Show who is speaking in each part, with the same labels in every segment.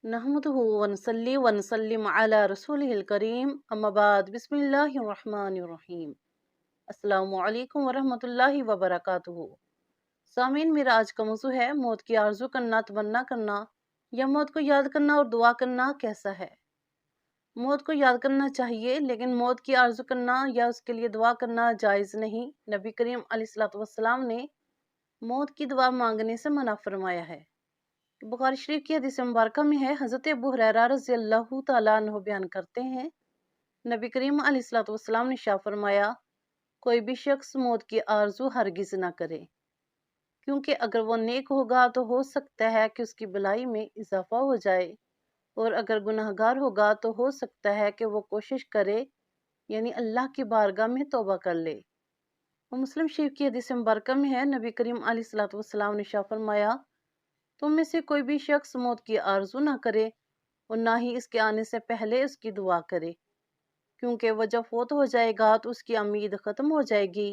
Speaker 1: नहमदुहु व नसल्ली व नसल्लिम अला रसूलिहिल करीम अम्मा बाद बिस्मिल्लाहिर रहमानिर रहीम। अस्सलामु अलैकुम व रहमतुल्लाहि व बरकातुहू। सामीन, मेरा आज का मौजू है मौत की आरजू करना, तमन्ना करना या मौत को याद करना और दुआ करना कैसा है। मौत को याद करना चाहिए, लेकिन मौत की आरजू करना या उसके लिए दुआ करना जायज़ नहीं। नबी करीम अलैहिस्सलातु वस्सलाम ने मौत की दुआ मांगने से मना फरमाया है। बुखारी शरीफ की हदीस मुबारक में है, हज़रत अबू हुरैरा रज़ियल्लाहु तआला अन्हु बयान करते हैं, नबी करीम अलैहिस्सलातु वस्सलाम ने इरशाद फरमाया, कोई भी शख्स मौत की आरजू हरगिज़ ना करे, क्योंकि अगर वो नेक होगा तो हो सकता है कि उसकी भलाई में इजाफा हो जाए, और अगर गुनाहगार होगा तो हो सकता है कि वो कोशिश करे, यानी अल्लाह की बारगाह में तौबा कर ले। और मुस्लिम शरीफ की हदीस मुबारक में है, नबी करीम अलैहिस्सलातु वस्सलाम ने इरशाद फरमाया, तुम में से कोई भी शख्स मौत की आरजू ना करे और ना ही इसके आने से पहले उसकी दुआ करे, क्योंकि वह जब फोत हो जाएगा तो उसकी उम्मीद ख़त्म हो जाएगी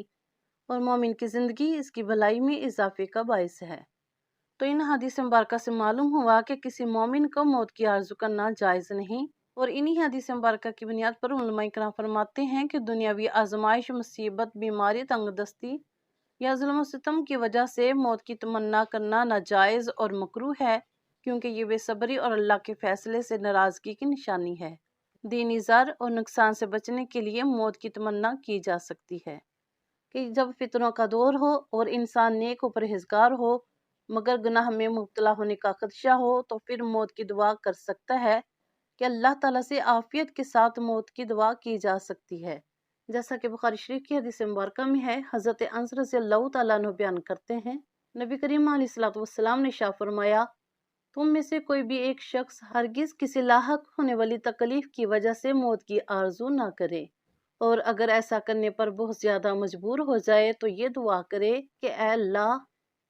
Speaker 1: और मोमिन की ज़िंदगी इसकी भलाई में इजाफे का बायस है। तो इन हदीस मुबारक से मालूम हुआ कि किसी मोमिन को मौत की आरजू करना जायज़ नहीं। और इन्हीं हदीस मुबारक की बुनियाद पर उलमा इकराम फरमाते हैं कि दुनियावी आजमाइश, मुसीबत, बीमारी, तंगदस्ती या जुल्म सितम की वजह से मौत की तमन्ना करना नाजायज़ और मकरूह है, क्योंकि ये बेसब्री और अल्लाह के फैसले से नाराज़गी की निशानी है। दीनी ज़र और नुकसान से बचने के लिए मौत की तमन्ना की जा सकती है कि जब फितरों का दौर हो और इंसान नेक और परहेजगार हो मगर गुनाह में मुब्तला होने का खदशा हो, तो फिर मौत की दुआ कर सकता है कि अल्लाह ताला से आफियत के साथ मौत की दुआ की जा सकती है। जैसा कि बुखारी शरीफ की हदीस मुबारक में है, हज़रत अनस रज़ियल्लाहु तआला अन्हु बयान करते हैं, नबी करीम अलैहिस्सलातु वस्सलाम ने इरशाद फरमाया, तुम में से कोई भी एक शख्स हरगिज़ किसी लाहक होने वाली तकलीफ की वजह से मौत की आरजू ना करे, और अगर ऐसा करने पर बहुत ज़्यादा मजबूर हो जाए तो ये दुआ करे कि ऐ अल्लाह,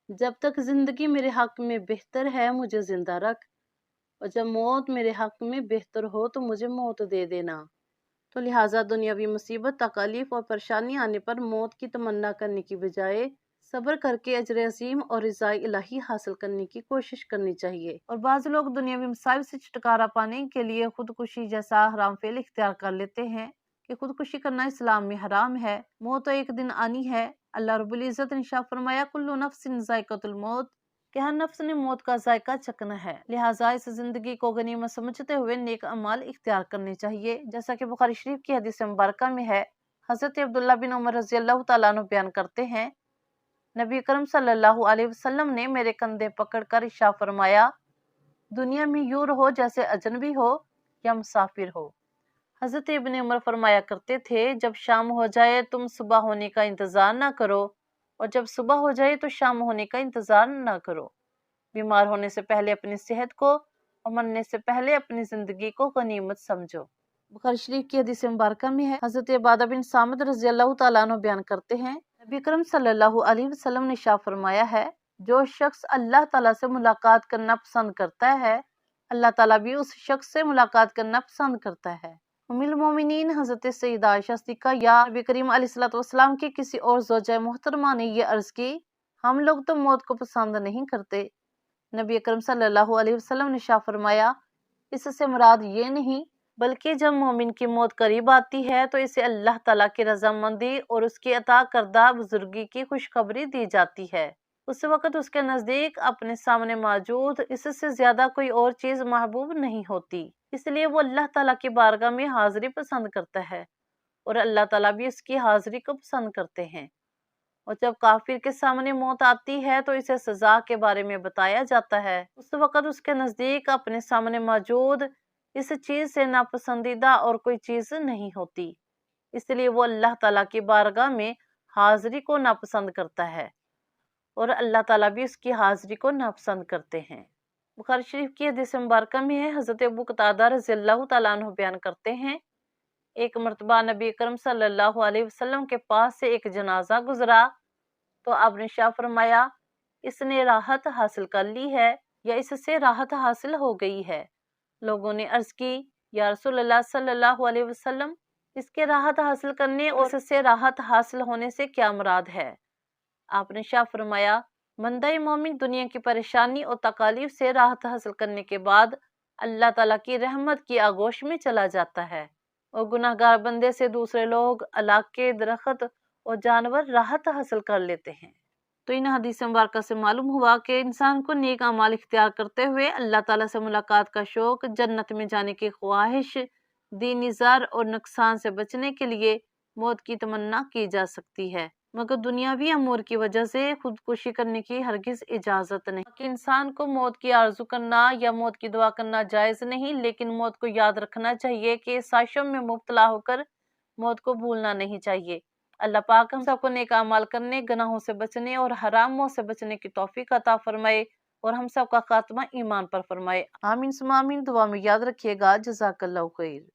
Speaker 1: जब तक ज़िंदगी मेरे हक में बेहतर है मुझे ज़िंदा रख, और जब मौत मेरे हक में बेहतर हो तो मुझे मौत दे देना। तो लिहाजा दुनियावी मुसीबत, तकालीफ और परेशानी आने पर मौत की तमन्ना करने की बजाय सब्र करके अजर अजीम और रिज़ाए इलाही हासिल करने की कोशिश करनी चाहिए। और बाज़ लोग दुनियावी मसाइल से छुटकारा पाने के लिए खुदकुशी जैसा हराम फेल इख्तियार कर लेते हैं कि खुदकुशी करना इस्लाम में हराम है। मौत तो एक दिन आनी है। अल्लाह रब्बुल इज़्ज़त ने इरशाद फरमाया, कुल्लु नफ्सिन ज़ाइक़तुल मौत, कि हर नफ्स ने मौत का जायका चखना है, लिहाजा इस जिंदगी को गनीमत समझते हुए नेक अमाल इख्तियार करने चाहिए। जैसा कि बुखारी शरीफ की हदीस मुबारक में है, हज़रत अब्दुल्ला बिन उमर रज़ियल्लाहु तआला अन्हु बयान करते हैं, नबी अकरम सल्लल्लाहु अलैहि वसल्लम ने मेरे कंधे पकड़कर इरशाद फरमाया, दुनिया में यूं रहो जैसे अजनबी हो या मुसाफिर हो। हज़रत इब्न उमर फरमाया करते थे, जब शाम हो जाए तुम सुबह होने का इंतज़ार ना करो, और जब सुबह हो जाए तो शाम होने का इंतज़ार ना करो। बीमार होने से पहले अपनी सेहत को और मरने से पहले अपनी ज़िंदगी को गनीमत समझो। बुखारी शरीफ की हदीस मुबारक में है, हज़रत इबादा बिन सामित रज़ियल्लाहु तआला अन्हु बयान करते हैं, नबी अकरम सल्लल्लाहु अलैहि वसल्लम ने इरशाद फरमाया है, जो शख्स अल्लाह ताला से मुलाकात करना पसंद करता है, अल्लाह ताला भी उस शख्स से मुलाकात करना पसंद करता है। उम्मुल मोमिनीन हज़रत सैयदा आयशा सिद्दीक़ा या नबी करीम अलैहिस्सलातु वस्सलाम की किसी और ज़ौजा मोहतरमा ने ये अर्ज़ की, हम लोग तो मौत को पसंद नहीं करते। नबी अकरम सल्लल्लाहु अलैहि वसल्लम ने इरशाद फरमाया, इससे मुराद ये नहीं, बल्कि जब मोमिन की मौत करीब आती है तो इसे अल्लाह ताला की रज़ामंदी और उसकी अता करदा बुजुर्गी की खुशखबरी दी जाती है। उस वक़्त उसके नज़दीक अपने सामने मौजूद इससे ज़्यादा कोई और चीज़ महबूब नहीं होती, इसलिए वो अल्लाह ताला की बारगाह में हाज़िरी पसंद करता है और अल्लाह ताला भी उसकी हाज़िरी को पसंद करते हैं। और जब काफिर के सामने मौत आती है तो इसे सजा के बारे में बताया जाता है। उस वक़्त उसके नज़दीक अपने सामने मौजूद इस चीज़ से नापसंदीदा और कोई चीज़ नहीं होती, इसलिए वो अल्लाह ताला की बारगाह में हाज़िरी को नापसंद करता है और अल्लाह ताला भी उसकी हाज़िरी को नापसंद करते हैं। बुखारी शरीफ की हदीस मुबारक में है, हज़रत अबू कतादा रज़ियल्लाहु तआला अन्हु बयान करते हैं, एक मर्तबा नबी अकरम सल्लल्लाहु अलैहि वसल्लम के पास से एक जनाजा गुजरा तो आपने इरशाद फरमाया, इसने राहत हासिल कर ली है या इससे राहत हासिल हो गई है। लोगों ने अर्ज की, या रसूलल्लाह सल्लल्लाहु अलैहि वसल्लम, इसके राहत हासिल करने और इससे राहत हासिल होने से क्या मुराद है? आपने इरशाद फरमाया, बंदा मोमिन दुनिया की परेशानी और तकालीफ से राहत हासिल करने के बाद اللہ ताला की रहमत की आगोश में चला जाता है और गुनाहगार बंदे से दूसरे लोग, इलाके, दरख्त और जानवर राहत हासिल कर लेते हैं। तो इन हदीस मुबारक से मालूम हुआ कि इंसान को नेक अमाल इख्तियार करते हुए अल्लाह ताला से मुलाकात का शौक, जन्नत में जाने की ख्वाहिश, दीनी ज़र और नुकसान से बचने के लिए मौत की तमन्ना की जा सकती है, मगर दुनियावी अमूर की वजह से खुदकुशी करने की हरगिज इजाज़त नहीं। कि इंसान को मौत की आरज़ू करना या मौत की दुआ करना जायज़ नहीं, लेकिन मौत को याद रखना चाहिए कि साजिशों में मुब्तला होकर मौत को भूलना नहीं चाहिए। अल्लाह पाक हम सबको नेक अमाल करने, गुनाहों से बचने और हरामों से बचने की तौफीक अता फरमाए और हम सबका खात्मा ईमान पर फरमाए। आमीन सुम्मा आमीन। दुआ में याद रखिएगा। जज़ाकल्लाहु खैर।